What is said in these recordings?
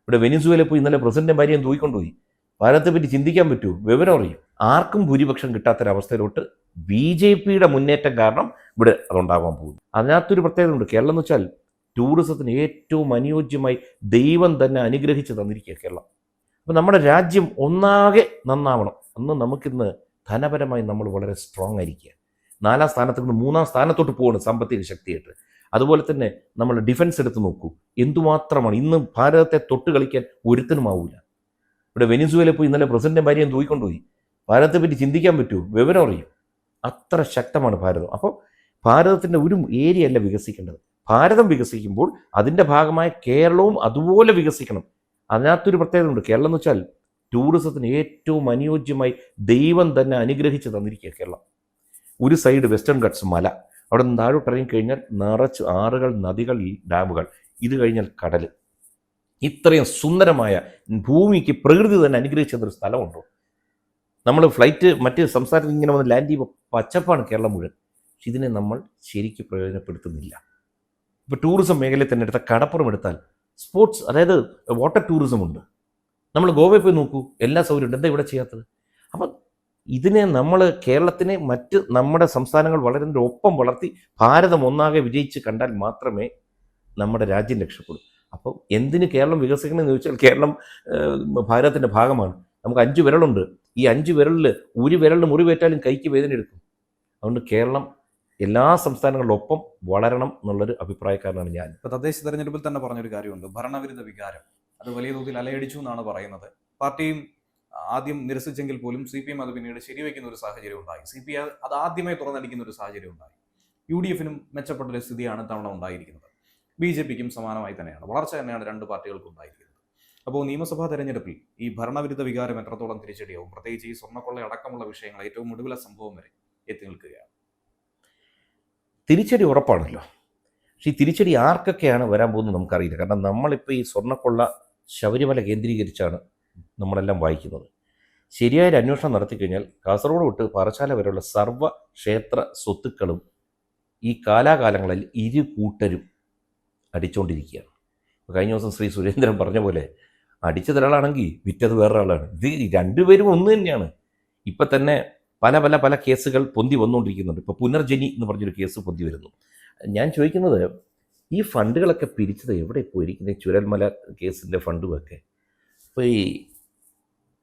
ഇവിടെ വെനിസുവേല പോയി ഇന്നലെ പ്രസിഡന്റ് ഭാര്യയും തൂക്കിക്കൊണ്ടുപോയി. ഭാരതത്തെ പറ്റി ചിന്തിക്കാൻ പറ്റുമോ? വിവരം അറിയും. ആർക്കും ഭൂരിപക്ഷം കിട്ടാത്തൊരവസ്ഥയിലോട്ട് ബി ജെ പിയുടെ മുന്നേറ്റം കാരണം ഇവിടെ അതുണ്ടാകാൻ പോകുന്നു. അതിനകത്തൊരു പ്രത്യേകത ഉണ്ട്. കേരളം എന്ന് വെച്ചാൽ ടൂറിസത്തിന് ഏറ്റവും അനുയോജ്യമായി ദൈവം തന്നെ അനുഗ്രഹിച്ച് തന്നിരിക്കുക കേരളം. അപ്പം നമ്മുടെ രാജ്യം ഒന്നാകെ നന്നാവണം. അന്ന് നമുക്കിന്ന് ധനപരമായി നമ്മൾ വളരെ സ്ട്രോങ് ആയിരിക്കുക. 4ാം സ്ഥാനത്ത് നിന്ന് 3ാം സ്ഥാനത്തോട്ട് പോവാണ് സാമ്പത്തിക ശക്തിയായിട്ട്. അതുപോലെ തന്നെ നമ്മൾ ഡിഫൻസ് എടുത്ത് നോക്കൂ, എന്തുമാത്രമാണ് ഇന്ന് ഭാരതത്തെ തൊട്ട് കളിക്കാൻ ഒരുത്തനുമാവൂല. ഇവിടെ വെനിസുവേല പോയി ഇന്നലെ പ്രസിഡന്റ് ഭാര്യയും തൂക്കിക്കൊണ്ടുപോയി. ഭാരതത്തെ പറ്റി ചിന്തിക്കാൻ പറ്റുമോ? വിവരം അറിയും. അത്ര ശക്തമാണ് ഭാരതം. അപ്പോൾ ഭാരതത്തിൻ്റെ ഒരു ഏരിയ അല്ല വികസിക്കേണ്ടത്. ഭാരതം വികസിക്കുമ്പോൾ അതിൻ്റെ ഭാഗമായ കേരളവും അതുപോലെ വികസിക്കണം. അതിനകത്തൊരു പ്രത്യേകത ഉണ്ട്. കേരളം എന്ന് വെച്ചാൽ ടൂറിസത്തിന് ഏറ്റവും അനുയോജ്യമായി ദൈവം തന്നെ അനുഗ്രഹിച്ച് തന്നിരിക്കുക കേരളം. ഒരു സൈഡ് വെസ്റ്റേൺ ഗട്ട്സ് മല, അവിടെ നിന്ന് താഴോട്ട് ഇറങ്ങിക്കഴിഞ്ഞാൽ നിറച്ച് ആറുകൾ, നദികൾ, ഡാമുകൾ, ഇത് കഴിഞ്ഞാൽ കടൽ. ഇത്രയും സുന്ദരമായ ഭൂമിക്ക് പ്രകൃതി തന്നെ അനുഗ്രഹിച്ചതൊരു സ്ഥലമുണ്ടോ? നമ്മൾ ഫ്ലൈറ്റ് മറ്റ് സംസ്ഥാനത്ത് ഇങ്ങനെ വന്ന് ലാൻഡ് ചെയ്യുമ്പോൾ പച്ചപ്പാണ് കേരളം മുഴുവൻ. പക്ഷെ ഇതിനെ നമ്മൾ ശരിക്കും പ്രയോജനപ്പെടുത്തുന്നില്ല. ഇപ്പോൾ ടൂറിസം മേഖലയിൽ തന്നെ എടുത്ത കടപ്പുറം എടുത്താൽ സ്പോർട്സ്, അതായത് വാട്ടർ ടൂറിസം ഉണ്ട്. നമ്മൾ ഗോവയിൽ പോയി നോക്കൂ, എല്ലാ സൗകര്യമുണ്ട്. എന്താ ഇവിടെ ചെയ്യാത്തത്? അപ്പം ഇതിനെ നമ്മൾ കേരളത്തിനെ മറ്റ് നമ്മുടെ സംസ്ഥാനങ്ങൾ വളരുന്നതിൻ്റെ ഒപ്പം വളർത്തി ഭാരതം ഒന്നാകെ വിജയിച്ച് കണ്ടാൽ മാത്രമേ നമ്മുടെ രാജ്യം രക്ഷപ്പെടൂ. അപ്പോൾ എന്തിന് കേരളം വികസിക്കണമെന്ന് ചോദിച്ചാൽ കേരളം ഭാരതത്തിൻ്റെ ഭാഗമാണ്. നമുക്ക് 5 വിരലുണ്ട്. ഈ 5 വിരലിൽ ഒരു വിരലിന് മുറിവേറ്റാലും കൈക്ക് വേദന എടുക്കും. അതുകൊണ്ട് കേരളം എല്ലാ സംസ്ഥാനങ്ങളിലൊപ്പം വളരണം എന്നുള്ളൊരു അഭിപ്രായക്കാരനാണ് ഞാൻ. ഇപ്പോൾ തദ്ദേശ തെരഞ്ഞെടുപ്പിൽ തന്നെ പറഞ്ഞൊരു കാര്യമുണ്ട്, ഭരണവിരുദ്ധ വികാരം അത് വലിയ തോതിൽ അലയടിച്ചു എന്നാണ് പറയുന്നത്. പാർട്ടിയും ആദ്യം നിരസിച്ചെങ്കിൽ പോലും CPM അത് പിന്നീട് ശരിവെക്കുന്ന ഒരു സാഹചര്യം ഉണ്ടായി. CPI അത് ആദ്യമായി തുറന്നടിക്കുന്ന ഒരു സാഹചര്യം ഉണ്ടായി. UDFനും മെച്ചപ്പെട്ടൊരു സ്ഥിതിയാണ് തവണ ഉണ്ടായിരിക്കുന്നത്. BJPക്കും സമാനമായി തന്നെയാണ്, വളർച്ച തന്നെയാണ് 2 പാർട്ടികൾക്കും ഉണ്ടായിരിക്കുന്നത്. അപ്പോൾ നിയമസഭാ തെരഞ്ഞെടുപ്പിൽ ഈ ഭരണവിരുദ്ധ വികാരം എത്രത്തോളം തിരിച്ചടിയാവും? പ്രത്യേകിച്ച് ഈ സ്വർണ്ണക്കൊള്ള അടക്കമുള്ള വിഷയങ്ങൾ ഏറ്റവും ഒടുവിലെ സംഭവം വരെ എത്തി നിൽക്കുകയാണ്. തിരിച്ചടി ഉറപ്പാണല്ലോ. പക്ഷേ ഈ തിരിച്ചടി ആർക്കൊക്കെയാണ് വരാൻ പോകുന്നത് നമുക്കറിയില്ല. കാരണം നമ്മളിപ്പോൾ ഈ സ്വർണ്ണക്കൊള്ള ശബരിമല കേന്ദ്രീകരിച്ചാണ് നമ്മളെല്ലാം വായിക്കുന്നത്. ശരിയായൊരു അന്വേഷണം നടത്തിക്കഴിഞ്ഞാൽ കാസർഗോഡ് തൊട്ട് പാറശാല വരെയുള്ള സർവ്വ ക്ഷേത്ര സ്വത്തുക്കളും ഈ കാലാകാലങ്ങളിൽ ഇരു കൂട്ടരും അടിച്ചുകൊണ്ടിരിക്കുകയാണ്. കഴിഞ്ഞ ദിവസം ശ്രീ സുരേന്ദ്രൻ പറഞ്ഞ പോലെ അടിച്ചതൊരാളാണെങ്കിൽ വിറ്റത് വേറൊരാളാണ്. ഇത് രണ്ടുപേരും ഒന്ന് തന്നെയാണ്. ഇപ്പം തന്നെ പല കേസുകൾ പൊന്തി വന്നുകൊണ്ടിരിക്കുന്നുണ്ട്. ഇപ്പോൾ പുനർജനി എന്ന് പറഞ്ഞൊരു കേസ് പൊന്തി വരുന്നു. ഞാൻ ചോദിക്കുന്നത്, ഈ ഫണ്ടുകളൊക്കെ പിരിച്ചത് എവിടെ പോയിരിക്കുന്നത്? ചുരൽമല കേസിൻ്റെ ഫണ്ടുമൊക്കെ. അപ്പോൾ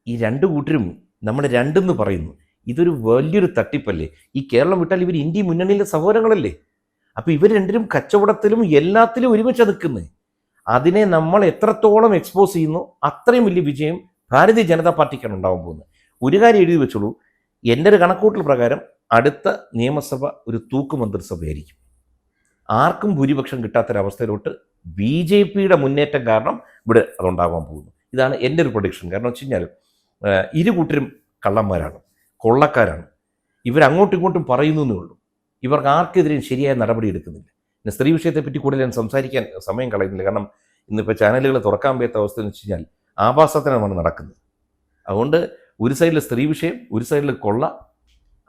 ഈ 2 കൂട്ടരും നമ്മൾ രണ്ടെന്ന് പറയുന്നു. ഇതൊരു വലിയൊരു തട്ടിപ്പല്ലേ? ഈ കേരളം വിട്ടാൽ ഇവർ ഇന്ത്യ മുന്നണിയിലെ സഹോദരങ്ങളല്ലേ? അപ്പോൾ ഇവർ രണ്ടിനും കച്ചവടത്തിലും എല്ലാത്തിലും ഒരുമിച്ച് നിൽക്കുന്നത്. അതിനെ നമ്മൾ എത്രത്തോളം എക്സ്പോസ് ചെയ്യുന്നു അത്രയും വലിയ വിജയം ഭാരതീയ ജനതാ പാർട്ടിക്കാണ് ഉണ്ടാവാൻ പോകുന്നത്. ഒരു കാര്യം എഴുതി വെച്ചോളൂ, എൻ്റെ ഒരു കണക്കൂട്ടൽ പ്രകാരം അടുത്ത നിയമസഭ ഒരു തൂക്ക് മന്ത്രിസഭയായിരിക്കും. ആർക്കും ഭൂരിപക്ഷം കിട്ടാത്തൊരവസ്ഥയിലോട്ട് BJPയുടെ മുന്നേറ്റം കാരണം ഇവിടെ അതുണ്ടാകാൻ പോകുന്നു. ഇതാണ് എൻ്റെ ഒരു പ്രൊഡിക്ഷൻ. കാരണം വെച്ച് കഴിഞ്ഞാൽ ഇരു കൂട്ടരും കള്ളന്മാരാണ്, കൊള്ളക്കാരാണ്. ഇവരങ്ങോട്ടും ഇങ്ങോട്ടും പറയുന്നേ ഉള്ളൂ. ഇവർക്ക് ആർക്കെതിരെയും ശരിയായ നടപടി എടുക്കുന്നില്ല. പിന്നെ സ്ത്രീ വിഷയത്തെപ്പറ്റി കൂടുതൽ ഞാൻ സംസാരിക്കാൻ സമയം കളയുന്നില്ല. കാരണം ഇന്നിപ്പോൾ ചാനലുകൾ തുറക്കാൻ പറ്റാത്ത അവസ്ഥ എന്ന് വെച്ച് കഴിഞ്ഞാൽ ആഭാസത്തിനാണ് നടക്കുന്നത്. അതുകൊണ്ട് ഒരു സൈഡിൽ സ്ത്രീ വിഷയം, ഒരു സൈഡിൽ കൊള്ള,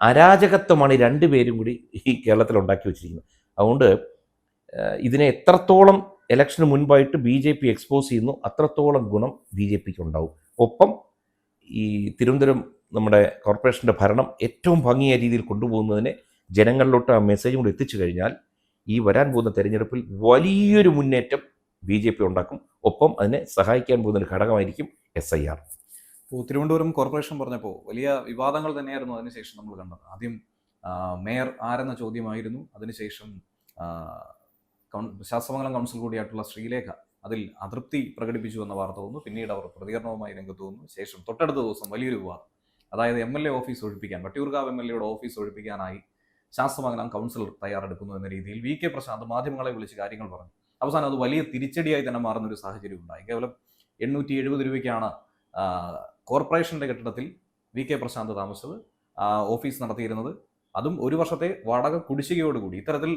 അരാജകത്വമാണ് ഈ 2 പേരും കൂടി ഈ കേരളത്തിൽ ഉണ്ടാക്കി വെച്ചിരിക്കുന്നത്. അതുകൊണ്ട് ഇതിനെ എത്രത്തോളം ഇലക്ഷന് മുൻപായിട്ട് BJP എക്സ്പോസ് ചെയ്യുന്നു അത്രത്തോളം ഗുണം BJPക്ക് ഉണ്ടാവും. ഒപ്പം ഈ തിരുവനന്തപുരം നമ്മുടെ കോർപ്പറേഷൻ്റെ ഭരണം ഏറ്റവും ഭംഗിയായ രീതിയിൽ കൊണ്ടുപോകുന്നതിനെ ജനങ്ങളിലോട്ട് ആ മെസ്സേജും കൂടി എത്തിച്ചു കഴിഞ്ഞാൽ ഈ വരാൻ പോകുന്ന തെരഞ്ഞെടുപ്പിൽ വലിയൊരു മുന്നേറ്റം BJP ഉണ്ടാക്കും. ഒപ്പം അതിനെ സഹായിക്കാൻ പോകുന്നൊരു ഘടകമായിരിക്കും SIR. ഇപ്പോൾ തിരുവനന്തപുരം കോർപ്പറേഷൻ പറഞ്ഞപ്പോൾ വലിയ വിവാദങ്ങൾ തന്നെയായിരുന്നു അതിനുശേഷം നമ്മൾ കണ്ടത്. ആദ്യം മേയർ ആരെന്ന ചോദ്യമായിരുന്നു. അതിനുശേഷം ശാസ്ത്രമംഗലം കൗൺസിൽ കൂടിയായിട്ടുള്ള ശ്രീലേഖ അതിൽ അതൃപ്തി പ്രകടിപ്പിച്ചു എന്ന വാർത്ത വന്നു. പിന്നീട് അവർ പ്രതികരണവുമായി രംഗത്ത് വന്നു. ശേഷം തൊട്ടടുത്ത ദിവസം വലിയൊരു വിവാദം, അതായത് MLA ഓഫീസ് ഒഴിപ്പിക്കാൻ, വട്ടിയൂർക്കാവ് MLAയുടെ ഓഫീസ് ഒഴിപ്പിക്കാനായി ശാസ്ത്രമംഗലം കൗൺസിലർ തയ്യാറെടുക്കുന്നു എന്ന രീതിയിൽ VK പ്രശാന്ത് മാധ്യമങ്ങളെ വിളിച്ച് കാര്യങ്ങൾ പറഞ്ഞു. അവസാനം അത് വലിയ തിരിച്ചടിയായി തന്നെ മാറുന്നൊരു സാഹചര്യം ഉണ്ടായി. കേവലം 870 രൂപയ്ക്കാണ് കോർപ്പറേഷൻ്റെ കെട്ടിടത്തിൽ VK പ്രശാന്ത് താമസിച്ചത്, ഓഫീസ് നടത്തിയിരുന്നത്. അതും 1 വർഷത്തെ വാടക കുടിശ്ശികയോടുകൂടി. ഇത്തരത്തിൽ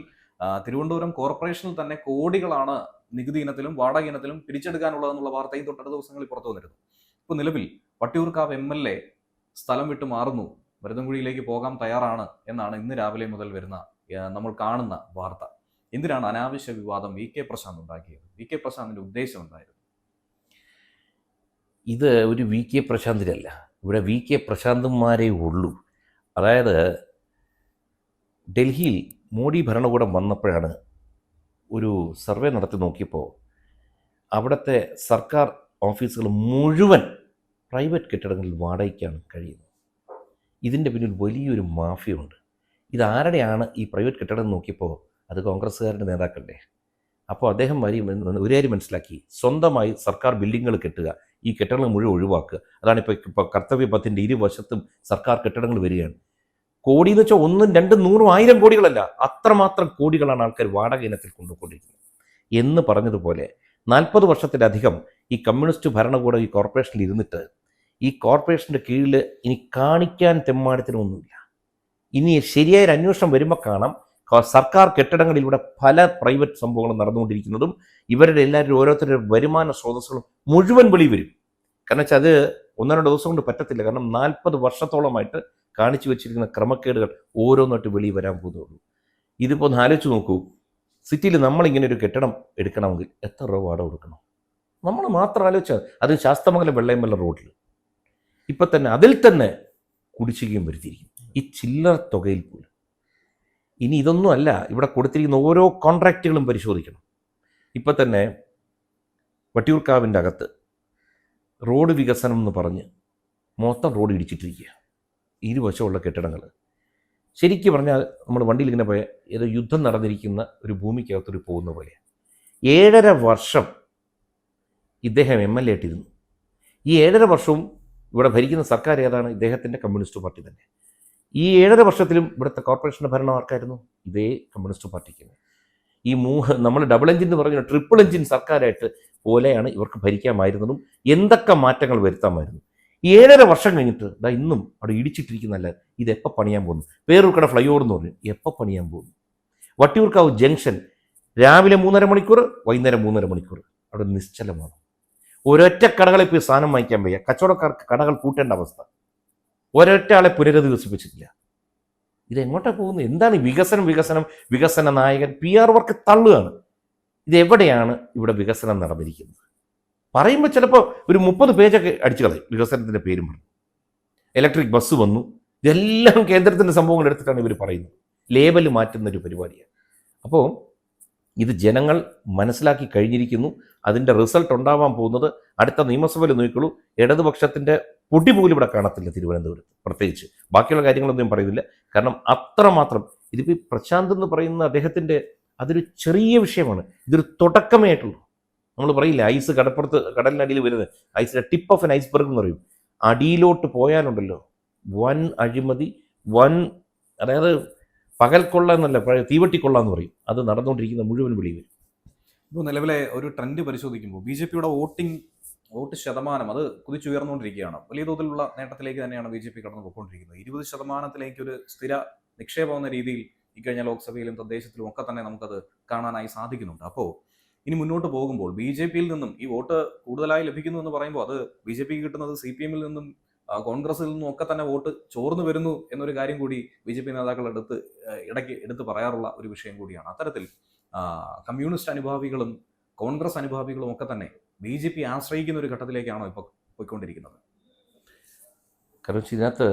തിരുവനന്തപുരം കോർപ്പറേഷനിൽ തന്നെ കോടികളാണ് നികുതി ഇനത്തിലും വാടക ഇനത്തിലും പിരിച്ചെടുക്കാനുള്ളതെന്നുള്ള വാർത്തയും തൊട്ടടുത്ത ദിവസങ്ങളിൽ പുറത്തു വന്നിരുന്നു. ഇപ്പോൾ നിലവിൽ വട്ടിയൂർക്കാവ് MLA സ്ഥലം വിട്ടു മാറുന്നു, മരുതൻകുഴിയിലേക്ക് പോകാൻ തയ്യാറാണ് എന്നാണ് ഇന്ന് രാവിലെ മുതൽ വരുന്ന നമ്മൾ കാണുന്ന വാർത്ത. എന്തിനാണ് അനാവശ്യ വിവാദം VK പ്രശാന്ത് ഉണ്ടാക്കിയത്? VK പ്രശാന്തിന്റെ ഉദ്ദേശം എന്തായിരുന്നു? ഇത് ഒരു വി കെ പ്രശാന്തിനല്ല, ഇവിടെ വി കെ പ്രശാന്തന്മാരേ ഉള്ളൂ. അതായത് ഡൽഹിയിൽ മോഡി ഭരണകൂടം വന്നപ്പോഴാണ് ഒരു സർവേ നടത്തി നോക്കിയപ്പോൾ അവിടുത്തെ സർക്കാർ ഓഫീസുകൾ മുഴുവൻ പ്രൈവറ്റ് കെട്ടിടങ്ങളിൽ വാടകയ്ക്കാണ് കഴിയുന്നത്. ഇതിൻ്റെ പിന്നിൽ വലിയൊരു മാഫിയുണ്ട്. ഇതാരുടെയാണ് ഈ പ്രൈവറ്റ് കെട്ടിടം നോക്കിയപ്പോൾ അത് കോൺഗ്രസ്സുകാരുടെ നേതാക്കളുടെ. അപ്പോൾ അദ്ദേഹം ഒരു കാര്യം മനസ്സിലാക്കി, സ്വന്തമായി സർക്കാർ ബിൽഡിങ്ങുകൾ കെട്ടുക, ഈ കെട്ടിടങ്ങൾ മുഴുവൻ ഒഴിവാക്കുക. അതാണ് ഇപ്പോൾ കർത്തവ്യപഥത്തിൻ്റെ ഇരുവശത്തും സർക്കാർ കെട്ടിടങ്ങൾ വരികയാണ്. കോടി എന്ന് വെച്ചാൽ 1, 2, 100, 1000 കോടികളല്ല, അത്രമാത്രം കോടികളാണ് ആൾക്കാർ വാടക ഇനത്തിൽ കൊണ്ടുപോയിരിക്കുന്നത്. എന്ന് പറഞ്ഞതുപോലെ 40 വർഷത്തിലധികം ഈ കമ്മ്യൂണിസ്റ്റ് ഭരണകൂടം ഈ കോർപ്പറേഷനിൽ ഇരുന്നിട്ട് ഈ കോർപ്പറേഷൻ്റെ കീഴിൽ ഇനി കാണിക്കാൻ തെമ്മാടത്തിനൊന്നുമില്ല. ഇനി ശരിയായൊരു അന്വേഷണം വരുമ്പോൾ കാണാം സർക്കാർ കെട്ടിടങ്ങളിലൂടെ പല പ്രൈവറ്റ് സംഭവങ്ങളും നടന്നുകൊണ്ടിരിക്കുന്നതും ഇവരുടെ എല്ലാവരും ഓരോരുത്തരുടെ വരുമാന സ്രോതസ്സുകളും മുഴുവൻ വെളി വരും. കാരണം വെച്ചാൽ അത് 1-2 ദിവസം കൊണ്ട് പറ്റത്തില്ല. കാരണം 40 വർഷത്തോളമായിട്ട് കാണിച്ചു വെച്ചിരിക്കുന്ന ക്രമക്കേടുകൾ ഓരോന്നായിട്ട് വെളി വരാൻ പോകുന്നുള്ളൂ. ഇതിപ്പോൾ ഒന്ന് ആലോചിച്ച് നോക്കൂ, സിറ്റിയിൽ നമ്മളിങ്ങനെ ഒരു കെട്ടിടം എടുക്കണമെങ്കിൽ എത്ര രൂപ വാടക കൊടുക്കണം? നമ്മൾ മാത്രം ആലോചിച്ചാൽ അത് ശാസ്തമംഗലം വെള്ളയമ്പലം റോഡിൽ ഇപ്പം തന്നെ അതിൽ തന്നെ കുടിശ്ശികയും വരുത്തിയിരിക്കും, ഈ ചില്ലറ തുകയിൽ പോലും. ഇനി ഇതൊന്നും അല്ല, ഇവിടെ കൊടുത്തിരിക്കുന്ന ഓരോ കോൺട്രാക്റ്റുകളും പരിശോധിക്കണം. ഇപ്പം തന്നെ വട്ടിയൂർക്കാവിൻ്റെ അകത്ത് റോഡ് വികസനം എന്ന് പറഞ്ഞ് മൊത്തം റോഡ് ഇടിച്ചിട്ടിരിക്കുക, ഇരുവശമുള്ള കെട്ടിടങ്ങൾ. ശരിക്കും പറഞ്ഞാൽ നമ്മൾ വണ്ടിയിൽ ഇങ്ങനെ പോയ ഏതോ യുദ്ധം നടന്നിരിക്കുന്ന ഒരു ഭൂമിക്കകത്തൊരു പോകുന്ന പോലെ. 7.5 വർഷം ഇദ്ദേഹം MLA ആയിട്ടിരുന്നു. ഈ 7.5 വർഷവും ഇവിടെ ഭരിക്കുന്ന സർക്കാർ ഏതാണ്? ഇദ്ദേഹത്തിൻ്റെ കമ്മ്യൂണിസ്റ്റ് പാർട്ടി തന്നെ. ഈ 7.5 വർഷത്തിലും ഇവിടുത്തെ കോർപ്പറേഷൻ്റെ ഭരണം ആർക്കായിരുന്നു? ഇതേ കമ്മ്യൂണിസ്റ്റ് പാർട്ടിക്ക്. ഈ നമ്മൾ ഡബിൾ എഞ്ചിൻ എന്ന് പറഞ്ഞ ട്രിപ്പിൾ എഞ്ചിൻ സർക്കാരായിട്ട് പോലെയാണ് ഇവർക്ക് ഭരിക്കാമായിരുന്നതും എന്തൊക്കെ മാറ്റങ്ങൾ വരുത്താമായിരുന്നു. ഈ 7.5 വർഷം കഴിഞ്ഞിട്ട് ഇന്നും അവിടെ ഇടിച്ചിട്ടിരിക്കുന്നല്ല. ഇതെപ്പോൾ പണിയാൻ പോകുന്നു? പേരൂർക്കട ഫ്ലൈ ഓവർ എന്ന് പറഞ്ഞു, എപ്പോൾ പണിയാൻ പോകുന്നു? വട്ടിയൂർക്കാവ് ജംഗ്ഷൻ രാവിലെ 3.5 മണിക്കൂർ, വൈകുന്നേരം 3.5 മണിക്കൂർ അവിടെ നിശ്ചലമാണ്. ഒരൊറ്റ കടകളിൽ പോയി സാധനം വാങ്ങിക്കാൻ വയ്യ. കച്ചവടക്കാർക്ക് കടകൾ കൂട്ടേണ്ട അവസ്ഥ. ഒരൊറ്റ ആളെ പുനരധിവസിപ്പിച്ചിട്ടില്ല. ഇതെങ്ങോട്ടാണ് പോകുന്നത്? എന്താണ് വികസന നായകൻ PR വർക്ക് തള്ളുകയാണ്. ഇതെവിടെയാണ് ഇവിടെ വികസനം നടന്നിരിക്കുന്നത്? പറയുമ്പോൾ ചിലപ്പോൾ ഒരു 30 പേജൊക്കെ അടിച്ചു കളയും വികസനത്തിൻ്റെ പേരും പറഞ്ഞു. ഇലക്ട്രിക് ബസ് വന്നു, ഇതെല്ലാം കേന്ദ്രത്തിൻ്റെ സംഭവങ്ങൾ എടുത്തിട്ടാണ് ഇവർ പറയുന്നത്. ലേബൽ മാറ്റുന്നൊരു പരിപാടിയാണ്. അപ്പോൾ ഇത് ജനങ്ങൾ മനസ്സിലാക്കി കഴിഞ്ഞിരിക്കുന്നു. അതിൻ്റെ റിസൾട്ട് ഉണ്ടാവാൻ പോകുന്നത് അടുത്ത നിയമസഭയിൽ നോക്കിക്കോളൂ. ഇടതുപക്ഷത്തിൻ്റെ പൊടി പോലും ഇവിടെ കാണത്തില്ല തിരുവനന്തപുരത്ത്. പ്രത്യേകിച്ച് ബാക്കിയുള്ള കാര്യങ്ങളൊന്നും പറയുന്നില്ല. കാരണം അത്രമാത്രം ഇതിപ്പോൾ പ്രശാന്ത് എന്ന് പറയുന്ന അദ്ദേഹത്തിൻ്റെ അതൊരു ചെറിയ വിഷയമാണ്. ഇതൊരു തുടക്കമേ ആയിട്ടുള്ളൂ. നമ്മൾ പറയില്ല ഐസ് കടലിനടിയിൽ വരുന്നത് ഐസിൻ്റെ ടിപ്പ് ഓഫ് എൻ ഐസ്ബർഗ് എന്ന് പറയും. അടിയിലോട്ട് പോയാലുണ്ടല്ലോ വൻ അഴിമതി, അതായത് പകൽക്കൊള്ള എന്നല്ല, തീവട്ടിക്കൊള്ള എന്ന് പറയും. അത് നടന്നുകൊണ്ടിരിക്കുന്ന മുഴുവൻ വെളിയിൽ വരും. ഇപ്പോൾ നിലവിലെ ഒരു ട്രെൻഡ് പരിശോധിക്കുമ്പോൾ BJPയുടെ വോട്ട് ശതമാനം അത് കുതിച്ചുയർന്നുകൊണ്ടിരിക്കുകയാണ്. വലിയ തോതിലുള്ള നേട്ടത്തിലേക്ക് തന്നെയാണ് BJP കടന്നു പോയിക്കൊണ്ടിരിക്കുന്നത്. 20% ഒരു സ്ഥിര നിക്ഷേപം എന്ന രീതിയിൽ ഇക്കഴിഞ്ഞ ലോക്സഭയിലും തദ്ദേശത്തിലും ഒക്കെ തന്നെ നമുക്കത് കാണാനായി സാധിക്കുന്നുണ്ട്. അപ്പോൾ ഇനി മുന്നോട്ട് പോകുമ്പോൾ BJPയിൽ നിന്നും ഈ വോട്ട് കൂടുതലായി ലഭിക്കുന്നു എന്ന് പറയുമ്പോൾ അത് BJPക്ക് കിട്ടുന്നത് CPM നിന്നും കോൺഗ്രസിൽ നിന്നും ഒക്കെ തന്നെ വോട്ട് ചോർന്നു വരുന്നു എന്നൊരു കാര്യം കൂടി BJP നേതാക്കൾ ഇടയ്ക്ക് എടുത്ത് പറയാറുള്ള ഒരു വിഷയം കൂടിയാണ്. അത്തരത്തിൽ കമ്മ്യൂണിസ്റ്റ് അനുഭാവികളും കോൺഗ്രസ് അനുഭാവികളും ഒക്കെ തന്നെ BJP ആശ്രയിക്കുന്ന ഒരു ഘട്ടത്തിലേക്കാണോ ഇപ്പോൾ പോയിക്കൊണ്ടിരിക്കുന്നത്? കാരണം ഇതിനകത്ത്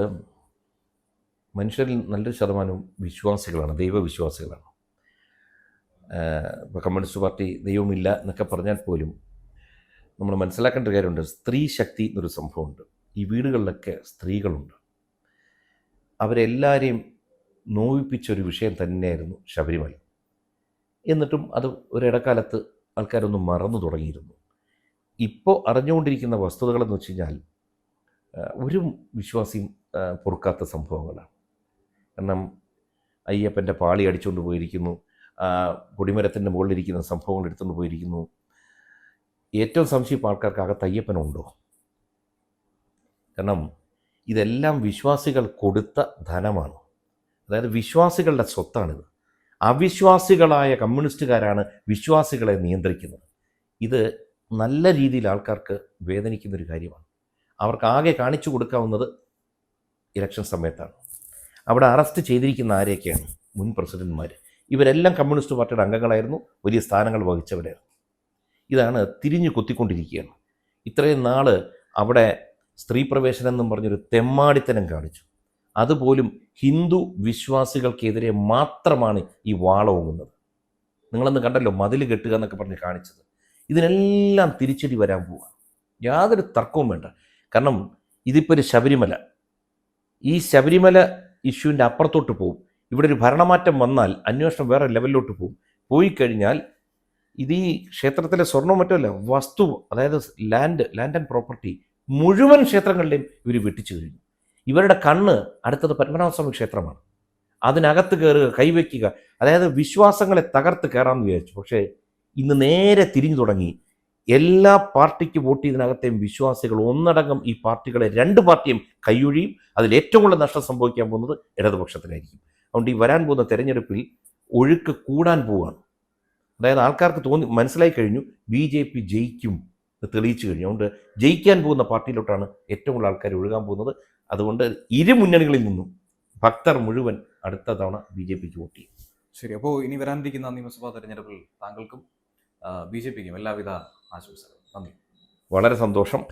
മനുഷ്യരിൽ നല്ലൊരു ശതമാനവും വിശ്വാസികളാണ്, ദൈവവിശ്വാസികളാണ്. ഇപ്പോൾ കമ്മ്യൂണിസ്റ്റ് പാർട്ടി ദൈവമില്ല എന്നൊക്കെ പറഞ്ഞാൽ പോലും നമ്മൾ മനസ്സിലാക്കേണ്ട ഒരു കാര്യമുണ്ട്. സ്ത്രീ ശക്തി എന്നൊരു സംഭവമുണ്ട്. ഈ വീടുകളിലൊക്കെ സ്ത്രീകളുണ്ട്. അവരെല്ലാവരെയും നോവിപ്പിച്ചൊരു വിഷയം തന്നെയായിരുന്നു ശബരിമല. എന്നിട്ടും അത് ഒരിടക്കാലത്ത് ആൾക്കാരൊന്നും മറന്നു തുടങ്ങിയിരുന്നു. ഇപ്പോൾ അറിഞ്ഞുകൊണ്ടിരിക്കുന്ന വസ്തുതകളെന്ന് വെച്ച് കഴിഞ്ഞാൽ ഒരു വിശ്വാസിയും പൊറുക്കാത്ത സംഭവങ്ങളാണ്. കാരണം അയ്യപ്പൻ്റെ പാളി അടിച്ചുകൊണ്ട് പോയിരിക്കുന്നു, കൊടിമരത്തിൻ്റെ മുകളിലിരിക്കുന്ന സംഭവങ്ങൾ എടുത്തുകൊണ്ട് പോയിരിക്കുന്നു. ഏറ്റവും സംശയം ആൾക്കാർക്ക് അകത്ത് അയ്യപ്പനുണ്ടോ? കാരണം ഇതെല്ലാം വിശ്വാസികൾ കൊടുത്ത ധനമാണ്. അതായത് വിശ്വാസികളുടെ സ്വത്താണിത്. അവിശ്വാസികളായ കമ്മ്യൂണിസ്റ്റുകാരാണ് വിശ്വാസികളെ നിയന്ത്രിക്കുന്നത്. ഇത് നല്ല രീതിയിൽ ആൾക്കാർക്ക് വേദനിക്കുന്നൊരു കാര്യമാണ്. അവർക്ക് ആകെ കാണിച്ചു കൊടുക്കാവുന്നത് ഇലക്ഷൻ സമയത്താണ്. അവിടെ അറസ്റ്റ് ചെയ്തിരിക്കുന്ന ആരെയൊക്കെയാണ്? മുൻ പ്രസിഡന്റ്മാർ. ഇവരെല്ലാം കമ്മ്യൂണിസ്റ്റ് പാർട്ടിയുടെ അംഗങ്ങളായിരുന്നു, വലിയ സ്ഥാനങ്ങൾ വഹിച്ചവരായിരുന്നു. ഇതാണ് തിരിഞ്ഞു കൊത്തിക്കൊണ്ടിരിക്കുകയാണ്. ഇത്രയും നാൾ അവിടെ സ്ത്രീ പ്രവേശനം എന്നും പറഞ്ഞൊരു തെമ്മാടിത്തരം കാണിച്ചു. അതുപോലും ഹിന്ദു വിശ്വാസികൾക്കെതിരെ മാത്രമാണ് ഈ വാളോങ്ങുന്നത്. നിങ്ങളന്ന് കണ്ടല്ലോ മതിൽ കെട്ടുക എന്നൊക്കെ പറഞ്ഞ് കാണിച്ചത്. ഇതിനെല്ലാം തിരിച്ചടി വരാൻ പോവുകയാണ്, യാതൊരു തർക്കവും വേണ്ട. കാരണം ഇതിപ്പോൾ ഒരു ശബരിമല, ഈ ശബരിമല ഇഷ്യൂവിൻ്റെ അപ്പുറത്തോട്ട് പോകും. ഇവിടെ ഒരു ഭരണമാറ്റം വന്നാൽ അന്വേഷണം വേറെ ലെവലിലോട്ട് പോകും. പോയി കഴിഞ്ഞാൽ ഇത് ഈ ക്ഷേത്രത്തിലെ സ്വർണ്ണവും മറ്റുമല്ല, വസ്തു, അതായത് ലാൻഡ് ആൻഡ് പ്രോപ്പർട്ടി മുഴുവൻ ക്ഷേത്രങ്ങളിലെയും ഇവർ വെട്ടിച്ചു കഴിഞ്ഞു. ഇവരുടെ കണ്ണ് അടുത്തത് പത്മനാഭസ്വാമി ക്ഷേത്രമാണ്. അതിനകത്ത് കയറുക, കൈവയ്ക്കുക, അതായത് വിശ്വാസങ്ങളെ തകർത്ത് കയറാമെന്ന് വിചാരിച്ചു. പക്ഷേ ഇന്ന് നേരെ തിരിഞ്ഞു തുടങ്ങി. എല്ലാ പാർട്ടിക്ക് വോട്ട് ചെയ്തതിനകത്തെയും വിശ്വാസികൾ ഒന്നടങ്കം ഈ പാർട്ടികളെ, രണ്ട് പാർട്ടിയും കൈയൊഴിയും. അതിൽ ഏറ്റവും കൂടുതൽ നഷ്ടം സംഭവിക്കാൻ പോകുന്നത് ഇടതുപക്ഷത്തിനായിരിക്കും. അതുകൊണ്ട് ഈ വരാൻ പോകുന്ന തെരഞ്ഞെടുപ്പിൽ ഒഴുക്ക് കൂടാൻ പോവുകയാണ്. അതായത് ആൾക്കാർക്ക് മനസ്സിലായി കഴിഞ്ഞു BJP ജയിക്കും, തെളിയിച്ചു കഴിഞ്ഞു. അതുകൊണ്ട് ജയിക്കാൻ പോകുന്ന പാർട്ടിയിലോട്ടാണ് ഏറ്റവും കൂടുതൽ ആൾക്കാർ ഒഴുകാൻ പോകുന്നത്. അതുകൊണ്ട് ഇരു മുന്നണികളിൽ നിന്നും ഭക്തർ മുഴുവൻ അടുത്ത തവണ BJPക്ക് വോട്ട് ചെയ്യും. ശരി, അപ്പോൾ ഇനി വരാനിരിക്കുന്ന നിയമസഭാ തെരഞ്ഞെടുപ്പിൽ താങ്കൾക്കും BJPക്കും എല്ലാവിധ ആശംസകളും. നന്ദി. വളരെ സന്തോഷം.